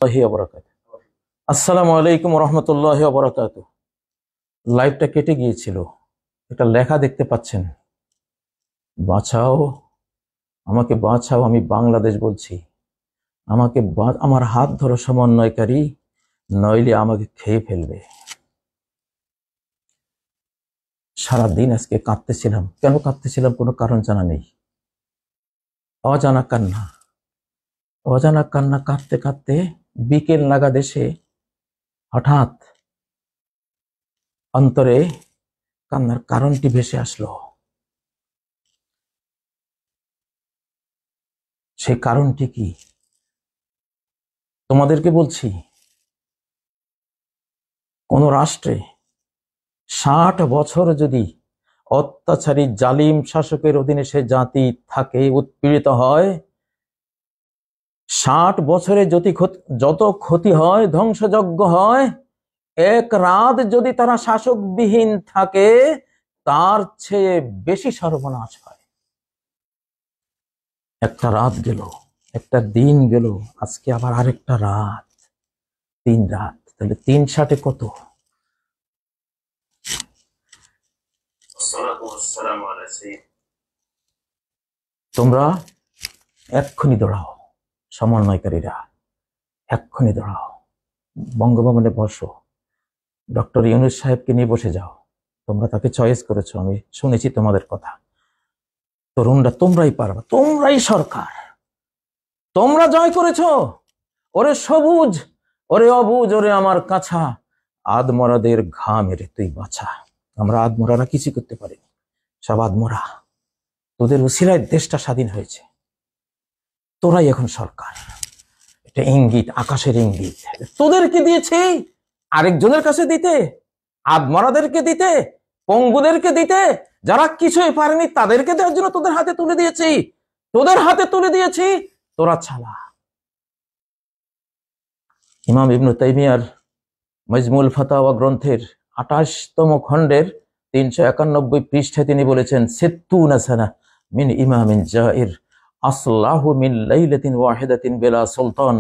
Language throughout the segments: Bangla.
আসসালামু আলাইকুম রহমতুল্লাহি ওয়া বারাকাতুহু। লাইভটা কেটে গিয়েছিল, একটা লেখা দেখতে পাচ্ছেন, বাঁচাও আমাকে বাঁচাও, আমি বাংলাদেশ বলছি, আমাকে আমার হাত ধরো সমন্বয়কারী, নইলে আমাকে খেয়ে ফেলবে। সারাদিন আজকে কাঁদতেছিলাম। কেন কাঁদতেছিলাম কোনো কারণ জানা নেই। অজানা কান্না, অজানা কান্না কাঁদতে কাঁদতে বিকেল নাগাদ এসে হঠাৎ অন্তরে কান্নার কারণটি ভেসে আসলো। সেই কারণটি কি তোমাদেরকে বলছি। কোন রাষ্ট্রে ৬০ বছর যদি অত্যাচারী জালিম শাসকের অধীনে সে জাতি থাকে, উৎপীড়িত হয়, ৬০ বছরে যত ক্ষতি হয়, ধ্বংসযজ্ঞ হয়, এক রাত যদি তারা শাসকবিহীন থাকে তার চেয়ে বেশি সর্বনাশ হয়। একটা রাত গেল, একটা দিন গেল, আজকে আবার আরেকটা রাত, ৩ রাত, তাহলে ৩/৬ কত? তোমরা এক্ষুনি দৌড়াও, সমন্বয়কারীরা এক্ষুনি দৌড়াও, বঙ্গভবনে বসো, ডক্টর ইউনূস সাহেবকে নিয়ে বসে যাও। তোমরা তাকে চয়েস করেছো, আমি শুনেছি তোমাদের কথা। তরুণরা তোমরাই পারবা, তোমরাই সরকার, তোমরা জয় করেছো। ওরে সবুজ, ওরে অবুজ, ওরে আমার কাছা, আদমরাদের ঘা মেরে তুই বাঁচা। আমরা আদমরারা কিছু করতে পারিনি, সব আদমরা, তোদের উসিলায় দেশটা স্বাধীন হয়েছে। তোরাই এখন সরকার। এটা ইঙ্গিত, আকাশের ইঙ্গিত। তোদেরকে দিয়েছি আরেকজনের কাছে দিতে, আদমরাদেরকে দিতে, পঙ্গুদেরকে দিতে, যারা কিছুই পারেনি তাদেরকে দেওয়ার জন্য তোদের হাতে তুলে দিয়েছি, তোদের হাতে তুলে দিয়েছি। তোরা ছালা। ইমাম ইবনে তাইমিয়ার মাজমুল ফাতাওয়া গ্রন্থের ২৮তম খণ্ডের ৩৯১ পৃষ্ঠায় তিনি বলেছেন, সিত্তুনা সানা মিন ইমামিন জাইর আসলাহু মিন লাইলাতিন ওয়াহিদাতিন বিলা সুলতান।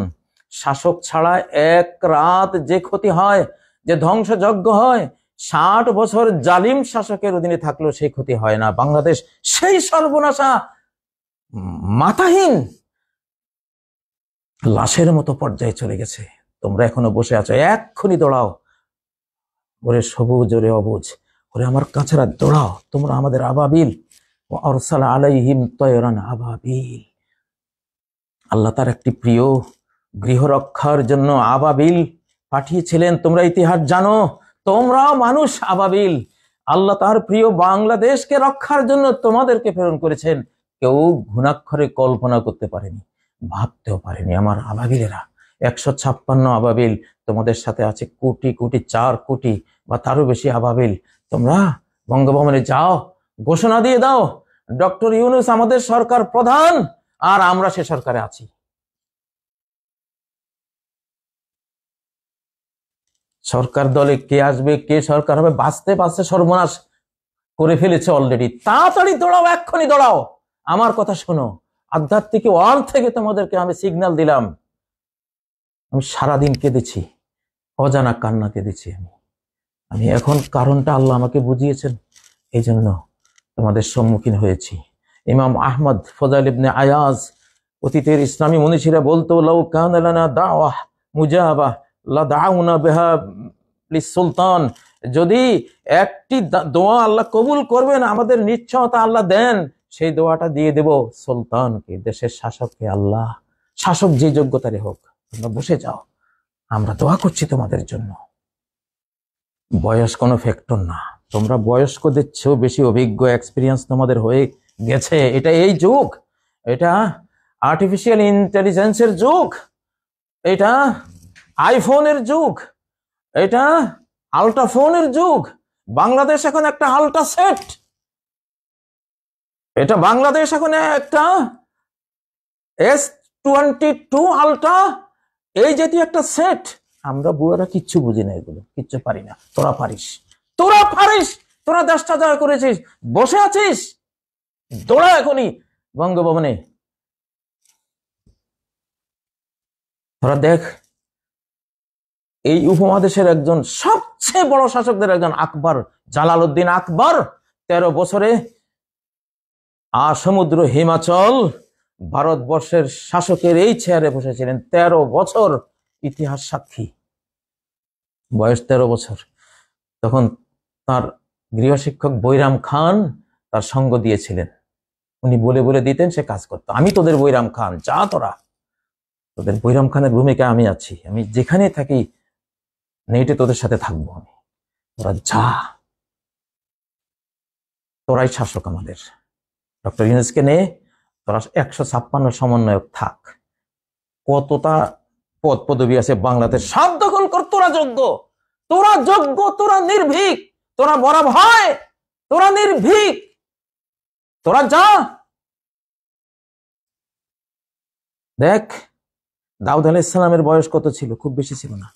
শাসক ছাড়া এক রাত যে ক্ষতি হয়, যে ধ্বংসযজ্ঞ হয়, ৬০ বছর জালিম শাসকের অধীনে থাকলেও সেই ক্ষতি হয় না। বাংলাদেশ সেই সর্বনাশা, মাথাহীন লাশের মতো পর্যায়ে চলে গেছে। তোমরা এখনো বসে আছো, এক্ষুনি দৌড়াও। ওরে সবুজ, ওরে অবুজ, ওরে আমার কাছেরা, দৌড়াও। তোমরা আমাদের আবাবিল, আরসালা আলাইহিম তয়রান আবাবিল। আল্লাহ তার একটি প্রিয় গৃহরক্ষার জন্য আবাবিল পাঠিয়েছিলেন। তোমরা ইতিহাস জানো, তোমরাও মানুষ আবাবিল। আল্লাহ তার প্রিয় বাংলাদেশকে রক্ষার জন্য তোমাদেরকে প্রেরণ করেছেন। কেউ ঘুণাক্ষরে কল্পনা করতে পারেনি, ভাবতেও পারেনি। আমার আবাবিলেরা ১৫৬ আবাবিল, তোমাদের সাথে আছে কোটি কোটি, ৪ কোটি বা তারও বেশি আবাবিল। তোমরা বঙ্গভবনে যাও, ঘোষণা দিয়ে দাও, ডক্টর ইউনূস আমাদের সরকার প্রধান, আর আমরা সে সরকারে আছি। সরকার দলে কে আসবে, কে সরকার হবে, বাঁচতে বাঁচতে সর্বনাশ করে ফেলেছে অলরেডি। তাড়াতাড়ি দৌড়াও, এক্ষুনি দৌড়াও। আমার কথা শোনো, আধ্যাত্মিক ওয়ার্ল্ড থেকে তোমাদেরকে আমি সিগন্যাল দিলাম। আমি সারাদিন কেঁদেছি, অজানা কান্না কেঁদেছি। আমি এখন কারণটা আল্লাহ আমাকে বুঝিয়েছেন, এই জন্য তোমাদের সম্মুখীন হয়েছি। ইমাম আহমদ ফজাইল ইবনে আয়াজ, অতীতের ইসলামী মনীষীরা বলতো, লাউ কানা লানা দাওয়াহ মুজাবা লা দাউনা বিহা লিসুলতান। যদি একটি দোয়া আল্লাহ কবুল করবেন, আমাদের নিশ্চয়তা আল্লাহ দেন, সেই দোয়াটা দিয়ে দেব সুলতানকে, দেশের শাসককে। আল্লাহ শাসক যে যোগ্যতারই হোক, তোমরা বসে যাও, আমরা দোয়া করছি তোমাদের জন্য। বয়স কোনো ফ্যাক্টর না, তোমরা বয়স্কদের চেয়েও বেশি অভিজ্ঞ, এক্সপিরিয়েন্স তোমাদের হয়ে গেছে। এটা এই যুগ, এটা আর্টিফিশিয়াল ইন্টেলিজেন্সের যুগ, এটা আইফোনের যুগ, এটা আল্ট্রাফোনের যুগ। বাংলাদেশ এখন একটা আল্ট্রা সেট, এটা বাংলাদেশ এখন একটা S22 আল্ট্রা, এই জাতীয় একটা সেট। আমরা বুড়ারা কিচ্ছু বুঝি না, এগুলো কিচ্ছু পারি না। তোরা পারিস, তোরা পারিস, তোরা দেশটা জয় করেছিস, বসে আছিস, দৌড়া এখনই বঙ্গভবনে। তোরা দেখ এই উপমহাদেশের একজন সবচেয়ে বড় শাসকদের একজন আকবর, জালালউদ্দিন আকবর 13 বছরে সমুদ্র হিমাচল ভারতবর্ষের শাসকের এই চেয়ারে বসেছিলেন। 13 বছর, ইতিহাস সাক্ষী। বয়স 13 বছর। তখন তার গৃহশিক্ষক বৈরাম খান তার সঙ্গ দিয়েছিলেন। উনি বলে বলে দিতেন, সে কাজ করতো। আমি তোদের বৈরাম খান, যা তোরা, তোদের বৈরাম খানের ভূমিকায় আমি আছি, আমি যেখানে থাকি নেটে তোদের সাথে থাকবো আমি, তোরা যা, তোরাই শাসক আমাদের। ডক্টর ইউনূসকে নে, তোরা 156 সমন্বয়ক থাক, কতটা পদ পদবি আছে বাংলাদেশ, সব দখল কর, তোরা যোগ্য, তোরা যোগ্য, তোরা নির্ভীক, তোরা বড় ভয়, তোরা নির্ভীক, তোরা যা। দেখ, দাউদ আলাইহিস সালামের বয়স কত ছিল? খুব বেশি ছিল না।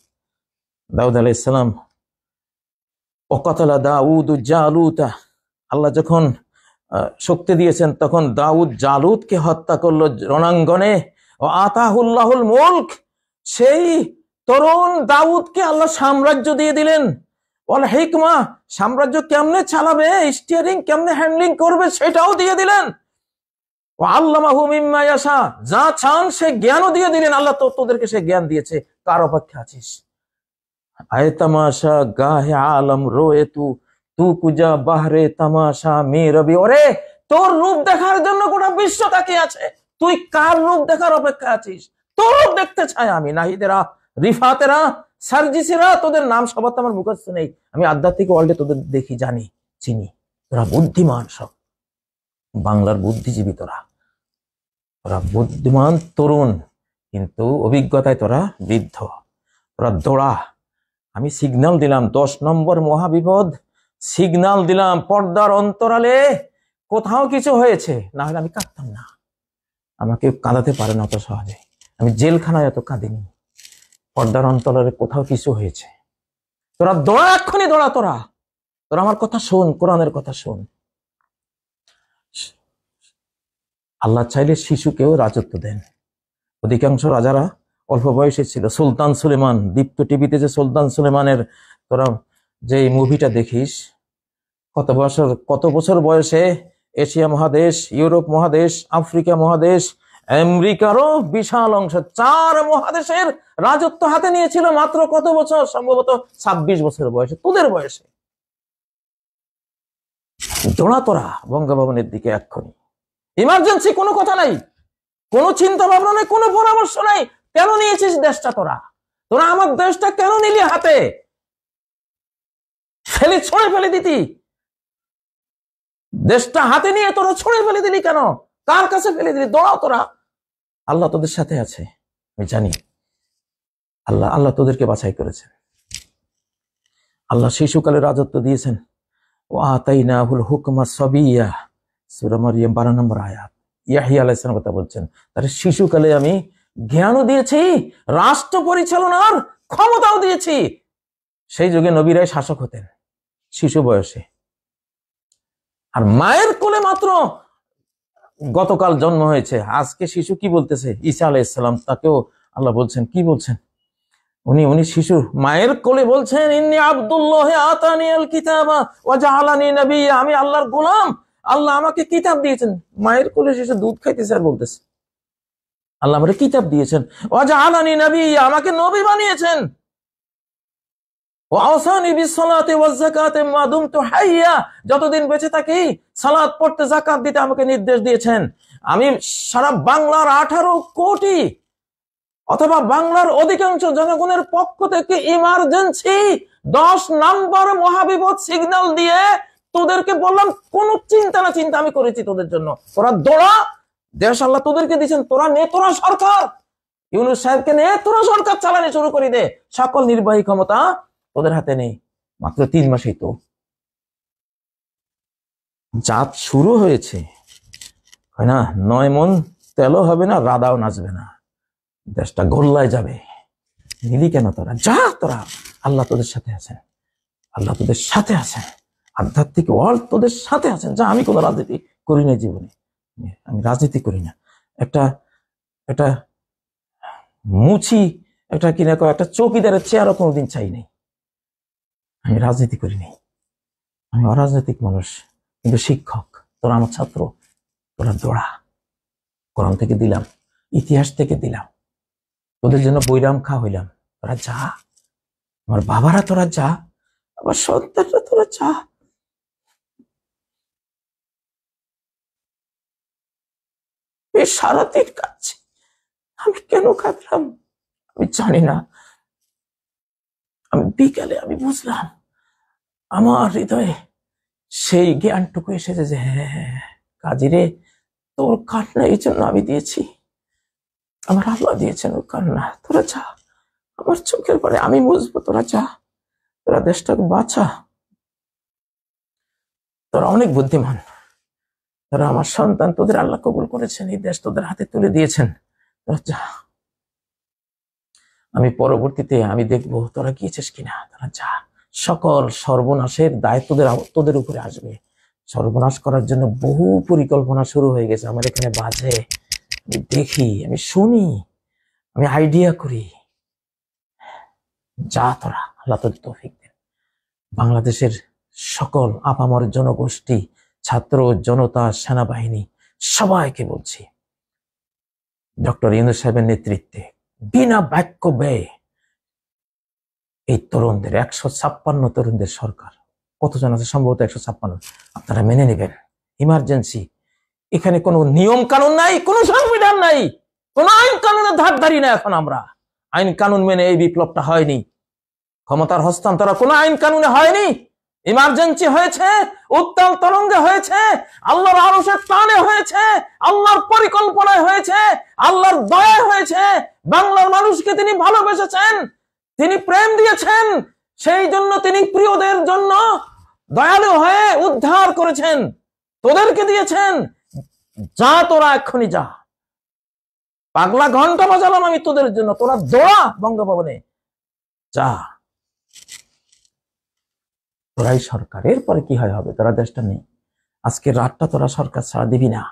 দাউদ আলাইহিস সালাম, ওয়াকাতালা দাউদ জালুতা, আল্লাহ যখন শক্তি দিয়েছেন তখন দাউদ জালুতকে হত্যা করলো রণাঙ্গনে। ও আতাহুল্লাহুল মুলক, সেই তরুণ দাউদকে আল্লাহ সাম্রাজ্য দিয়ে দিলেন। ওয়াল হিকমা, সাম্রাজ্য কেমনে চালাবে, স্টিয়ারিং কেমনে হ্যান্ডলিং করবে সেটাও দিয়ে দিলেন। ও আল্লামাহু মিম্মা ইয়াশা, যা চান সে জ্ঞানও দিয়ে দিলেন। আল্লাহ তো তোদেরকে সে জ্ঞান দিয়েছে, কার অপেক্ষা আছিস? আয় তামাশা গাহে আলম রোয়ে তু কুজা বাহরে তামাশা মে রবি। ওরে, তোর রূপ দেখার জন্য গোটা বিশ্ব তাকিয়ে আছে, তুই কার রূপ দেখার অপেক্ষা আছিস? তোর রূপ দেখতে চাই আমি। নাহিদেরা, রিফাতেরা, সার্জিসেরা, তোদের নাম সবার তো আমার মুখস্থ নেই, আমি আধ্যাত্মিক ওয়ার্ল্ডে তোদের দেখি, জানি, চিনি। তোরা বুদ্ধিমান, সব বাংলার বুদ্ধিজীবী, তোরা বুদ্ধিমান তরুণ, কিন্তু অভিজ্ঞতায় তোরা বৃদ্ধ। তোরা দৌড়া। আমি সিগন্যাল দিলাম, 10 নম্বর মহাবিপদ, সিগন্যাল দিলাম, পর্দার অন্তরালে কোথাও কিছু হয়েছে, না হলে আমি কাঁদতাম না। আমাকে কাঁদাতে পারে না অত সহজে, আমি জেলখানায় এত কাঁদিনি। পর্দার অন্তরালে কোথাও কিছু হয়েছে, তোরা দৌড়া, এক্ষুনি দৌড়া। তোরা আমার কথা শোন, কোরআনের কথা শোন। আল্লাহ চাইলে শিশুকেও রাজত্ব দেন। অধিকাংশ রাজারা অল্প বয়সে ছিল। সুলতান সুলেমান, দীপ্ত টিভিতে যে সুলতান সুলেমানের তোরা যে মুভিটা দেখিস, কত বছর বয়সে এশিয়া মহাদেশ, ইউরোপ মহাদেশ, আফ্রিকা মহাদেশ, আমেরিকারও বিশাল অংশ, 4 মহাদেশের রাজত্ব হাতে নিয়েছিল মাত্র কত বছর? সম্ভবত 26 বছর বয়সে, তোদের বয়সে। দৌড়া তোরা বঙ্গভবনের দিকে এক্ষুনি। ইমার্জেন্সি, কোনো কথা নাই, কোনো চিন্তা ভাবনা নেই, কোনো পরামর্শ নাই। কেন নিয়েছিস দেশটা? তোরা আমার দেশটা কেন নিলি হাতে? ছড়ে ফেলে দিতি, দেশটা হাতে নিয়ে তোরা ছড়ে ফেলে দিলি কেন? কার কাছে ফেলে দিলি? দৌড়াও তোরা, আল্লাহ তোদের সাথে আছে, আমি জানি। আল্লাহ তোদেরকে বাছাই করেছেন। আল্লাহ শিশুকালে রাজত্ব দিয়েছেন। ও আতাইনাহুল হুকমা সাবিয়্যা, সূরা মারইয়াম 12 নম্বর আয়াত। ইয়াহইয়া আলাইহিস সালাম কথা বলছেন, তার শিশুকালে আমি জ্ঞানও দিয়েছি, রাষ্ট্র পরিচালনার ক্ষমতাও দিয়েছি। সেই যুগে নবীরাই শাসক হতেন শিশু বয়সে। আর মায়ের কোলে মাত্র গতকাল জন্ম হয়েছে, আজকে শিশু কি বলতেছে? ঈসা আলাইহিস সালাম, তাকেও আল্লাহ বলছেন, কি বলছেন? উনি শিশু মায়ের কোলে বলছেন, ইন্নী আব্দুল্লাহ আতানিয়াল কিতাবা ওয়া জাআলানি নাবিয়্যা, আমি আল্লাহর গোলাম, আল্লাহ আমাকে কিতাব দিয়েছেন। মায়ের কোলে শিশু দুধ খাইতেছে আর বলতেছে, আল্লাহ আমাকে কিতাব দিয়েছেন, ওয়া জাআলানি নাবিয়্যা, আমাকে নবী বানিয়েছেন, ওয়া আওসানি বিসসালাতি ওয়াজ যাকাতি মা দুমতু হাইয়্যা, যতদিন বেঁচে থাকি সালাত পড়তে, যাকাত দিতে আমাকে নির্দেশ দিয়েছেন। আমি সারা বাংলার 18 কোটি অথবা বাংলার অধিকাংশ জনগণের পক্ষ থেকে ইমার্জেন্সি 10 নম্বর মহাবিপদ সিগন্যাল দিয়ে তোদেরকে বললাম, কোন চিন্তা না চিন্তা আমি করেছি তোদের জন্য। তোরা দৌড়া, দেশ আল্লাহ তোদেরকে দিয়েছেন, তোরা নে, তোরা সরকার, ইউনূস সাহেবকে নে, তোরা সরকার চালানো শুরু করে দে। সকল নির্বাহী ক্ষমতা তোদের হাতে নেই, মাত্র 3 মাসেই তো জাত শুরু হয়েছে, হয় না? 9 মন তেলও হবে না, রাদাও নাচবে না, দেশটা গোল্লায় যাবে। নিলি কেন তোরা? যা, তোরা, আল্লাহ তোদের সাথে আছেন, আল্লাহ তোদের সাথে আছেন, আধ্যাত্মিক ওয়ার্ল্ড তোদের সাথে আছেন। যা, আমি কোনো রাজনীতি করি না জীবনে, আমি রাজনীতি করি না। একটা মুচি একটা কিনা একটা চৌকিদারের চেয়ারও কোনোদিন চাই নাই। আমি রাজনীতি করি নাই, আমি অরাজনৈতিক মানুষ, কিন্তু শিক্ষক। তোরা আমার ছাত্র, তোরা দৌড়া। কোরআন থেকে দিলাম, ইতিহাস থেকে দিলাম, তোদের জন্য বৈরাম খা হইলাম। তোরা যা, আমার বাবারা তোরা যা, আমার সন্তানরা তোরা যা। সারাদিন কাঁদছি, আমি কেন কাঁদলাম আমি জানি না। আমি বিকালে আমি বুঝলাম, আমার হৃদয়ে সেই জ্ঞানটুকু এসেছে যে হ্যাঁ কাজী রে, তোর কান্না এই জন্য আমি দিয়েছি, আমার আল্লাহ দিয়েছেন ওর কান্না। তোরা যা, আমার চোখের পরে আমি বুঝবো, তোরা যা, তোরা দেশটাকে বাঁচা। তোরা অনেক বুদ্ধিমান, তোরা আমার সন্তান, তোদের আল্লাহ কবুল করেছেন, এই দেশ তোদের হাতে তুলে দিয়েছেন, তোরা যা। আমি পরবর্তীতে আমি দেখবো তোরা গিয়েছিস কিনা, তোরা যা। সকল সর্বনাশের দায় তোদের উপরে আসবে। সর্বনাশ করার জন্য বহু পরিকল্পনা শুরু হয়ে গেছে আমার এখানে বাজে। আমি দেখি, আমি শুনি, আমি আইডিয়া করি। যা তোরা, আল্লাহ তোদের তৌফিক দেন। বাংলাদেশের সকল আপামর জনগোষ্ঠী, ছাত্র জনতা, সেনাবাহিনী, সবাইকে বলছি, ডক্টর ইউনূস সাহেবের নেতৃত্বে বিনা বাক্য ব্যয়ে এই তরুণদের 156 তরুণদের সরকার, কতজন আছে সম্ভবত 156, আপনারা মেনে নেবেন। ইমার্জেন্সি, এখানে কোনো নিয়ম কানুন নাই, কোনো সংবিধান নাই, কোন আইন কানুনের ধার ধারি না। এখন আমরা আইন কানুন মেনে এই বিপ্লবটা হয়নি, ক্ষমতার হস্তান্তর কোনো আইন কানুনে হয়নি। ইমার্জেন্সি হয়েছে, উত্তাল তরঙ্গে হয়েছে, আল্লাহর আরশের টানে হয়েছে, আল্লাহর পরিকল্পনায় হয়েছে, আল্লাহর দয়ায় হয়েছে। বাংলার মানুষকে তিনি ভালোবেসেছেন, তিনি প্রেম দিয়েছেন, সেই জন্য তিনি প্রিয়দের জন্য দয়ালু হয়ে উদ্ধার করেছেন, তোদেরকে দিয়েছেন। যা তোরা এক্ষুনি যা, পাগলা ঘন্টা বাজালাম আমি তোদের জন্য, তোরা দৌড়া বঙ্গভবনে যা। তোরাই সরকার, এরপরে কি হয় হবে, তোরা দেশটা নেই। আজকে রাতটা তোরা সরকার ছাড়া দিবি না,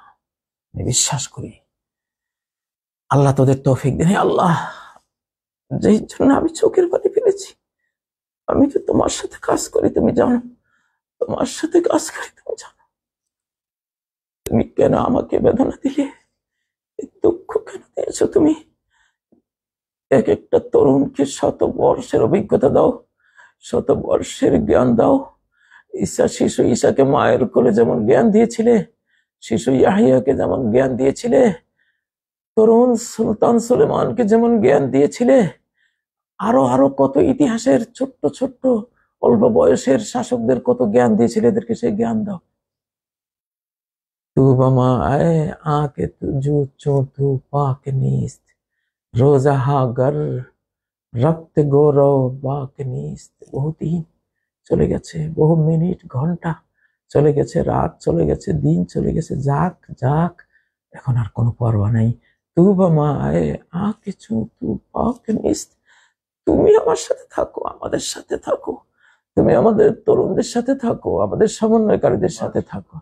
আমি বিশ্বাস করি। আল্লাহ তোদের তৌফিক দেন। আল্লাহ, যেই জন্য আমি চোখের পানি ফেলেছি, আমি তো তোমার সাথে কাজ করি, তুমি জানো, তোমার সাথে কাজ করি, তুমি জানো। তুমি কেন আমাকে বেদনা দিলে, দুঃখ কেন দিয়েছো তুমি? এক একটা তরুণকে 100 বর্ষের অভিজ্ঞতা দাও, 100 বর্ষের জ্ঞান দাও। শিশু ঈসাকে মায়ের কোলে যেমন জ্ঞান দিয়েছিলে, শিশু ইয়াহিয়াকে যেমন জ্ঞান দিয়েছিলে, তরুণ সুলতান সুলেমানকে যেমন জ্ঞান দিয়েছিলে, আরো আরো কত ইতিহাসের ছোট্ট ছোট্ট অল্প বয়সের শাসকদের কত জ্ঞান দিয়েছিলে, এদেরকে সেই জ্ঞান দাও। তু বামা আয়ে আকে তুজু চোতু পাক নিস্ত রোজা হাগর রক্ত গৌরব বাক নিস্ত। বহুদিন চলে গেছে, বহু মিনিট ঘন্টা চলে গেছে, রাত চলে গেছে, দিন চলে গেছে, যাক যাক, এখন আর কোনো পরোয়া নাই। তু বামা আয়ে আকে চোতু পাক নিস্ত। তুমি আমার সাথে থাকো, আমাদের সাথে থাকো, তুমি আমাদের তরুণদের সাথে থাকো, আমাদের সমন্বয়কারীদের সাথে থাকো,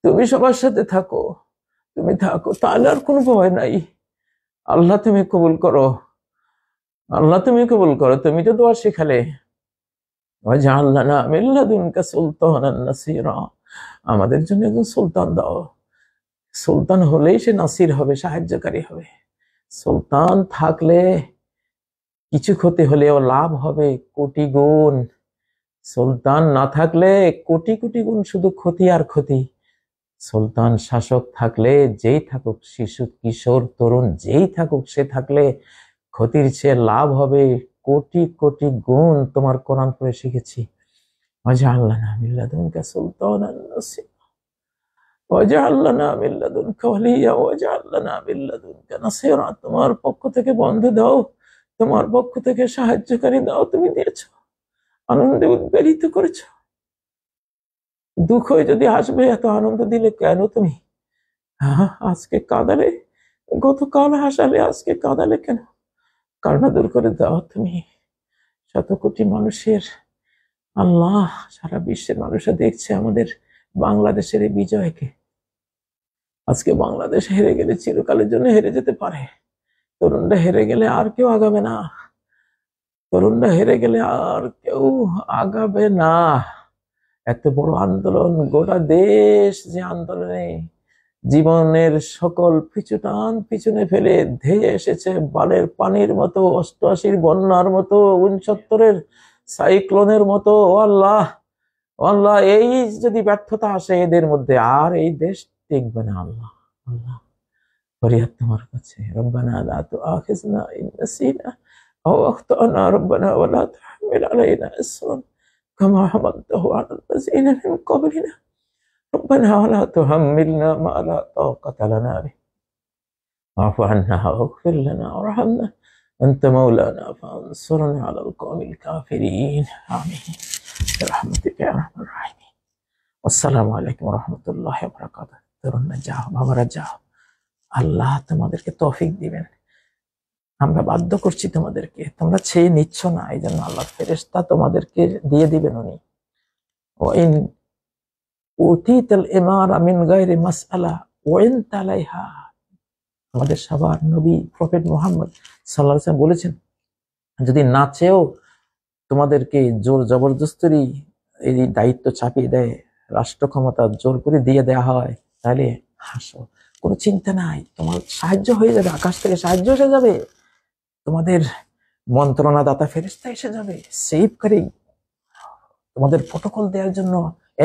তুমি সবার সাথে থাকো, তুমি থাকো, তাহলে আর কোনো ভয় নাই। আল্লাহ তুমি কবুল করো, আল্লাহ তুমি কবুল করো। তুমি তো দোয়া শিখালে, ওয়াজআল লানা মিন লাদুনকা সুলতানান নাসিরা, আমাদের জন্য একজন সুলতান দাও। সুলতান হলেই সে নাসির হবে, সাহায্যকারী হবে। সুলতান থাকলে কিছু ক্ষতি হলেও লাভ হবে কোটি গুণ, সুলতান না থাকলে কোটি কোটি গুণ শুধু ক্ষতি আর ক্ষতি। সুলতান শাসক থাকলে, যেই থাকুক, শিশু কিশোর তরুণ যেই থাকুক, সে থাকলে ক্ষতির চেয়ে লাভ হবে কোটি কোটি গুণ। তোমার কোরআন পড়ে শিখেছি, ওয়াজআল লানা মিন লাদুনকা সুলতানান নাসিরা, ওয়াজআল লানা মিন লাদুনকা ওয়ালিয়্যা, ওয়াজআল লানা মিন লাদুনকা নাসিরা। তোমার পক্ষ থেকে বন্ধু দাও, তোমার পক্ষ থেকে সাহায্যকারী দাও। তুমি দিয়েছ, আনন্দে উদ্বেলিত করেছ। দুঃখ যদি আসবে, এত আনন্দ দিলে কেন তুমি? আজকে কাঁদালে, গতকাল হাসালে, আজকে কাঁদালে কেন? কান্না দূর করে দাও তুমি। 100 কোটি মানুষের, আল্লাহ, সারা বিশ্বের মানুষরা দেখছে আমাদের বাংলাদেশের এই বিজয়কে। আজকে বাংলাদেশ হেরে গেলে চিরকালের জন্য হেরে যেতে পারে, তরুণরা হেরে গেলে আর কেউ আগাবে না। তরুণরা হেরে গেলে আর কেউ আগাবে না। এত বড় আন্দোলন, গোটা দেশ যে আন্দোলনে জীবনের সকল পিছুটান পিছনে ফেলে ধেয়ে এসেছে বানের পানির মতো, 88-র বন্যার মতো, 69-এর সাইক্লোনের মতো। ও আল্লাহ, ও আল্লাহ, এই যদি ব্যর্থতা আসে এদের মধ্যে, আর এই দেশ টিকবে না। আল্লাহ, আল্লাহ, ফরিয়াদ তোমার কাছে। রব্বানা লা তুআখিযনা ইন নাসিনা আও আখতানা রব্বানা ওয়া লা তাহমিল আলাইনা ইসরান কামা হামালতাহু আলাল লাযিনা মিন ক্বাবলিনা ربنا ولا تحملنا ما لا طاقة لنا به واعف عنا واغفر لنا وارحمنا أنت مولانا فانصرنا على القوم الكافرين آمين برحمتك يا أرحم الراحمين والسلام عليكم ورحمة الله وبركاته তরুণরা যাও, বাবারা যাও, আল্লাহ তোমাদেরকে তৌফিক দিবেন। আমরা বাধ্য করছি তোমাদেরকে, তোমরা চেয়ে নিচ্ছ না, এই জন্য আল্লাহর ফেরেশতা তোমাদেরকে দিয়ে দিবেন উনি। ওয়াইন উতিতাল ইমারা মিন গায়রি মাসআলা ওয়া ইন তালাইহা, আমাদের সবার নবী প্রফেট মুহাম্মদ সাল্লাল্লাহু আলাইহি ওয়াসাল্লাম বলেছেন, যদি না চেয়েও তোমাদেরকে জোর জবরদস্তি এই দায়িত্ব চাপিয়ে দেয়, রাষ্ট্র ক্ষমতা জোর করে দিয়ে দেয়া হয়, তাহলে হাসো, কোনো চিন্তা নাই, তোমার সাহায্য হয়ে যাবে, আকাশ থেকে সাহায্য এসে যাবে, তোমাদের মন্ত্রণাদাতা ফেরেশতা এসে যাবে, সেফকারী তোমাদের প্রটোকল দেওয়ার জন্য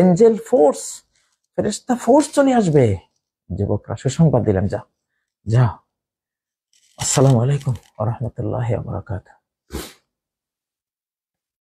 এঞ্জেল ফোর্স, ফেরেশতা ফোর্স চলে আসবে। যুবকরা সুসংবাদ দিলাম, যাও যাও। আসসালামু আলাইকুম ওয়া রাহমাতুল্লাহি ওয়া বারাকাতুহু।